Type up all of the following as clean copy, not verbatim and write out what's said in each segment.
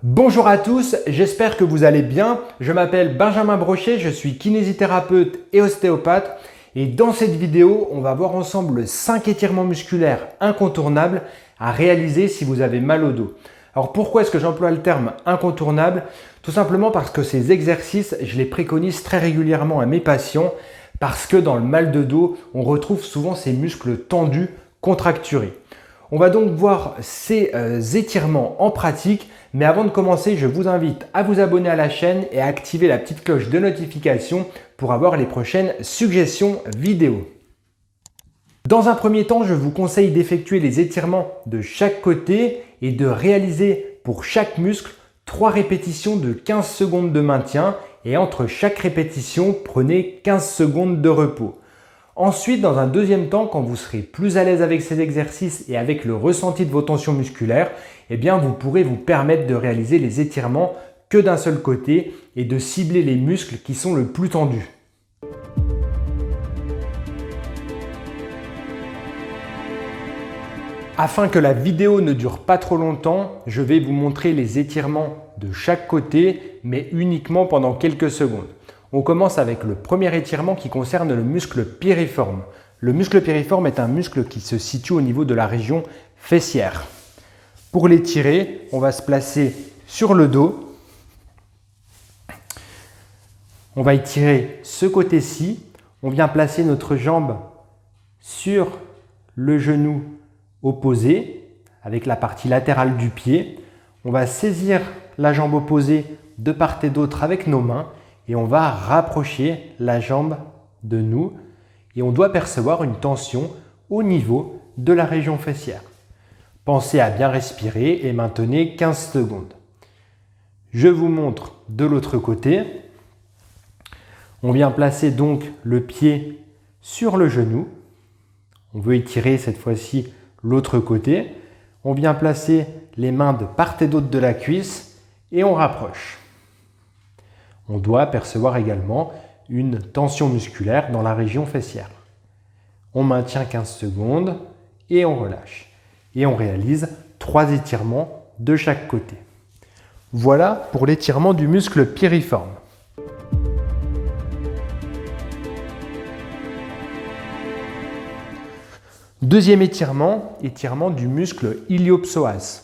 Bonjour à tous, j'espère que vous allez bien. Je m'appelle Benjamin Brochet, je suis kinésithérapeute et ostéopathe. Et dans cette vidéo, on va voir ensemble 5 étirements musculaires incontournables à réaliser si vous avez mal au dos. Alors pourquoi est-ce que j'emploie le terme incontournable? Tout simplement parce que ces exercices, je les préconise très régulièrement à mes patients parce que dans le mal de dos, on retrouve souvent ces muscles tendus, contracturés. On va donc voir ces étirements en pratique, mais avant de commencer, je vous invite à vous abonner à la chaîne et à activer la petite cloche de notification pour avoir les prochaines suggestions vidéo. Dans un premier temps, je vous conseille d'effectuer les étirements de chaque côté et de réaliser pour chaque muscle 3 répétitions de 15 secondes de maintien et entre chaque répétition, prenez 15 secondes de repos. Ensuite, dans un deuxième temps, quand vous serez plus à l'aise avec ces exercices et avec le ressenti de vos tensions musculaires, eh bien, vous pourrez vous permettre de réaliser les étirements que d'un seul côté et de cibler les muscles qui sont le plus tendus. Afin que la vidéo ne dure pas trop longtemps, je vais vous montrer les étirements de chaque côté, mais uniquement pendant quelques secondes. On commence avec le premier étirement qui concerne le muscle piriforme. Le muscle piriforme est un muscle qui se situe au niveau de la région fessière. Pour l'étirer, on va se placer sur le dos. On va étirer ce côté-ci. On vient placer notre jambe sur le genou opposé avec la partie latérale du pied. On va saisir la jambe opposée de part et d'autre avec nos mains. Et on va rapprocher la jambe de nous et on doit percevoir une tension au niveau de la région fessière. Pensez à bien respirer et maintenez 15 secondes. Je vous montre de l'autre côté. On vient placer donc le pied sur le genou. On veut étirer cette fois-ci l'autre côté. On vient placer les mains de part et d'autre de la cuisse et on rapproche. On doit percevoir également une tension musculaire dans la région fessière. On maintient 15 secondes et on relâche. Et on réalise 3 étirements de chaque côté. Voilà pour l'étirement du muscle piriforme. Deuxième étirement, étirement du muscle iliopsoas.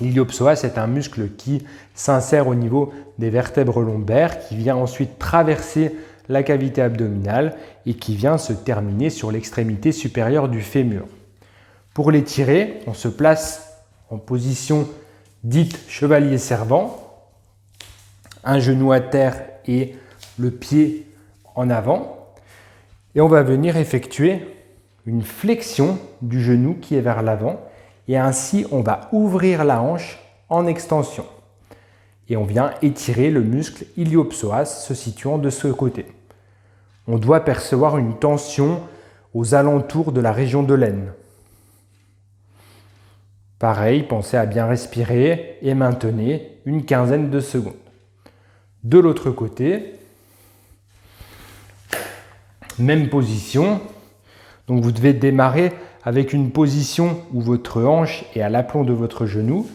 L'iliopsoas est un muscle qui s'insère au niveau des vertèbres lombaires, qui vient ensuite traverser la cavité abdominale et qui vient se terminer sur l'extrémité supérieure du fémur. Pour l'étirer, on se place en position dite chevalier servant, un genou à terre et le pied en avant. Et on va venir effectuer une flexion du genou qui est vers l'avant. Et ainsi, on va ouvrir la hanche en extension. Et on vient étirer le muscle iliopsoas se situant de ce côté. On doit percevoir une tension aux alentours de la région de l'aine. Pareil, pensez à bien respirer et maintenez une quinzaine de secondes. De l'autre côté, même position. Donc vous devez démarrer avec une position où votre hanche est à l'aplomb de votre genou.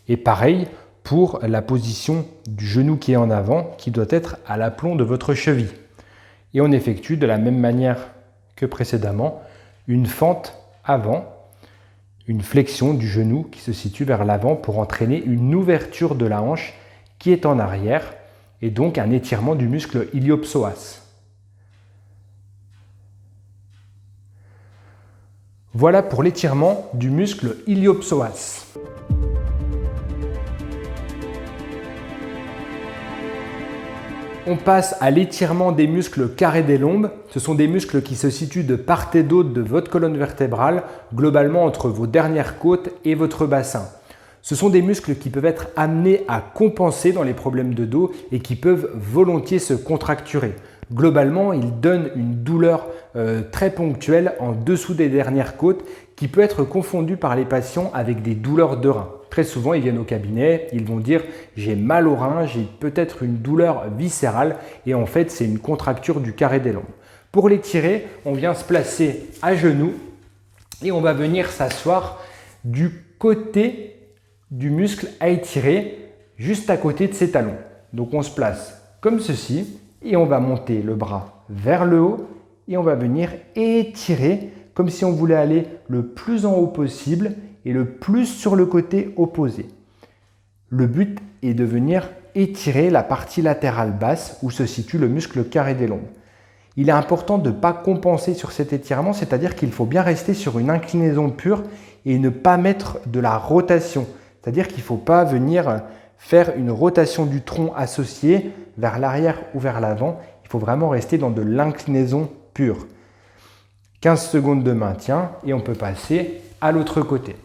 Et pareil pour la position du genou qui est en avant, qui doit être à l'aplomb de votre cheville. Et on effectue de la même manière que précédemment une fente avant, une flexion du genou qui se situe vers l'avant pour entraîner une ouverture de la hanche qui est en arrière et donc un étirement du muscle iliopsoas. Voilà pour l'étirement du muscle iliopsoas. On passe à l'étirement des muscles carrés des lombes. Ce sont des muscles qui se situent de part et d'autre de votre colonne vertébrale, globalement entre vos dernières côtes et votre bassin. Ce sont des muscles qui peuvent être amenés à compenser dans les problèmes de dos et qui peuvent volontiers se contracturer. Globalement, ils donnent une douleur très ponctuelle en dessous des dernières côtes qui peut être confondue par les patients avec des douleurs de rein. Très souvent, ils viennent au cabinet, ils vont dire « j'ai mal au rein, j'ai peut-être une douleur viscérale » et en fait, c'est une contracture du carré des lombes. Pour l'étirer, on vient se placer à genoux et on va venir s'asseoir du côté du muscle à étirer juste à côté de ses talons. Donc on se place comme ceci et on va monter le bras vers le haut et on va venir étirer comme si on voulait aller le plus en haut possible et le plus sur le côté opposé. Le but est de venir étirer la partie latérale basse où se situe le muscle carré des lombes. Il est important de ne pas compenser sur cet étirement, c'est-à-dire qu'il faut bien rester sur une inclinaison pure et ne pas mettre de la rotation. C'est-à-dire qu'il ne faut pas venir faire une rotation du tronc associée vers l'arrière ou vers l'avant. Il faut vraiment rester dans de l'inclinaison pure. 15 secondes de maintien et on peut passer à l'autre côté.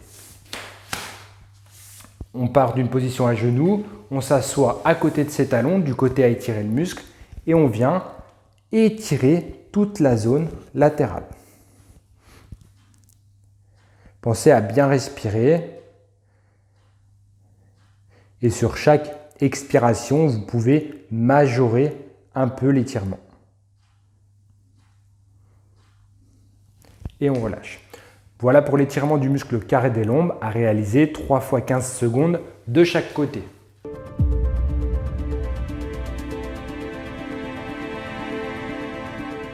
On part d'une position à genoux, on s'assoit à côté de ses talons, du côté à étirer le muscle et on vient étirer toute la zone latérale. Pensez à bien respirer et sur chaque expiration, vous pouvez majorer un peu l'étirement. Et on relâche. Voilà pour l'étirement du muscle carré des lombes à réaliser 3 fois 15 secondes de chaque côté.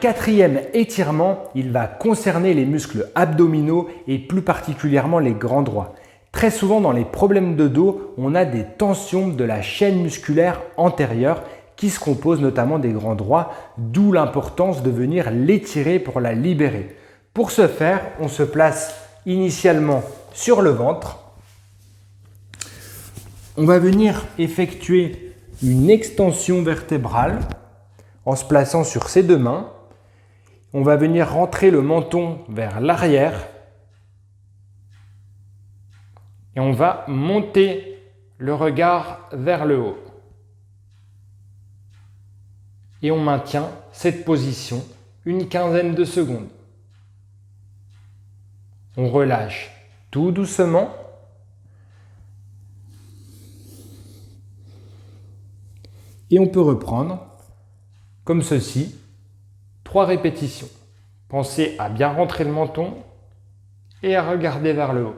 Quatrième étirement, il va concerner les muscles abdominaux et plus particulièrement les grands droits. Très souvent dans les problèmes de dos, on a des tensions de la chaîne musculaire antérieure qui se compose notamment des grands droits, d'où l'importance de venir l'étirer pour la libérer. Pour ce faire, on se place initialement sur le ventre. On va venir effectuer une extension vertébrale en se plaçant sur ses deux mains. On va venir rentrer le menton vers l'arrière et on va monter le regard vers le haut. Et on maintient cette position une quinzaine de secondes. On relâche tout doucement. Et on peut reprendre comme ceci, 3 répétitions. Pensez à bien rentrer le menton et à regarder vers le haut.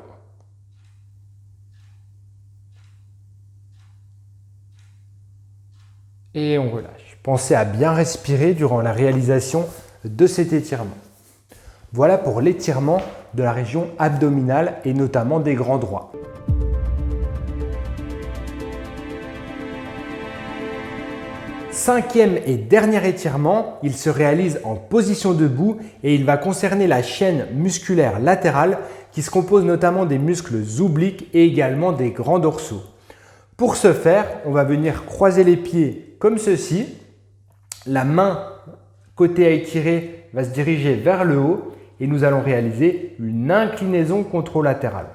Et on relâche. Pensez à bien respirer durant la réalisation de cet étirement. Voilà pour l'étirement de la région abdominale et notamment des grands droits. Cinquième et dernier étirement, il se réalise en position debout et il va concerner la chaîne musculaire latérale qui se compose notamment des muscles obliques et également des grands dorsaux. Pour ce faire, on va venir croiser les pieds comme ceci. La main côté à étirer va se diriger vers le haut et nous allons réaliser une inclinaison contralatérale.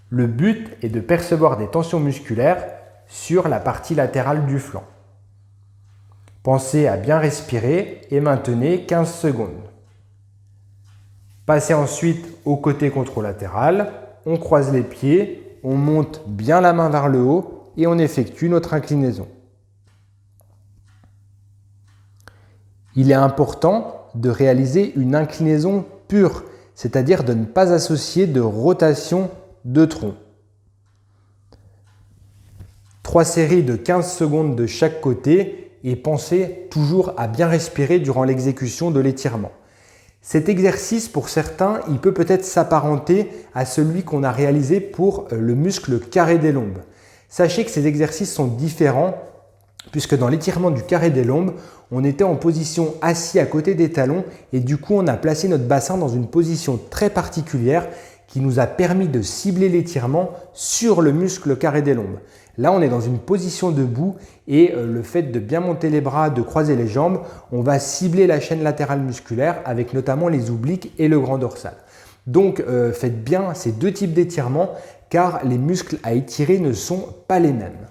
Le but est de percevoir des tensions musculaires sur la partie latérale du flanc. Pensez à bien respirer et maintenez 15 secondes. Passez ensuite au côté contralatéral, on croise les pieds, on monte bien la main vers le haut et on effectue notre inclinaison. Il est important de réaliser une inclinaison pure, c'est-à-dire de ne pas associer de rotation de tronc. 3 séries de 15 secondes de chaque côté et pensez toujours à bien respirer durant l'exécution de l'étirement. Cet exercice, pour certains, il peut peut-être s'apparenter à celui qu'on a réalisé pour le muscle carré des lombes. Sachez que ces exercices sont différents puisque dans l'étirement du carré des lombes, on était en position assis à côté des talons et du coup on a placé notre bassin dans une position très particulière qui nous a permis de cibler l'étirement sur le muscle carré des lombes. Là, on est dans une position debout et le fait de bien monter les bras, de croiser les jambes, on va cibler la chaîne latérale musculaire avec notamment les obliques et le grand dorsal. Donc, faites bien ces deux types d'étirements car les muscles à étirer ne sont pas les mêmes.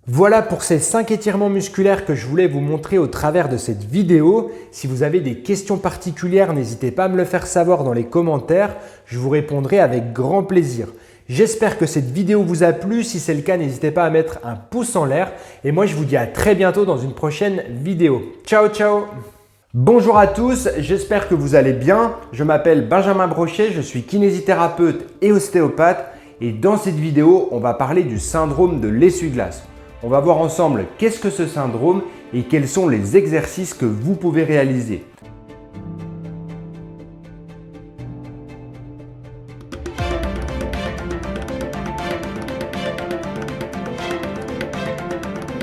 Voilà pour ces 5 étirements musculaires que je voulais vous montrer au travers de cette vidéo. Si vous avez des questions particulières, n'hésitez pas à me le faire savoir dans les commentaires. Je vous répondrai avec grand plaisir. J'espère que cette vidéo vous a plu. Si c'est le cas, n'hésitez pas à mettre un pouce en l'air. Et moi, je vous dis à très bientôt dans une prochaine vidéo. Ciao, ciao! Bonjour à tous, j'espère que vous allez bien. Je m'appelle Benjamin Brochet, je suis kinésithérapeute et ostéopathe. Et dans cette vidéo, on va parler du syndrome de l'essuie-glace. On va voir ensemble qu'est-ce que ce syndrome et quels sont les exercices que vous pouvez réaliser.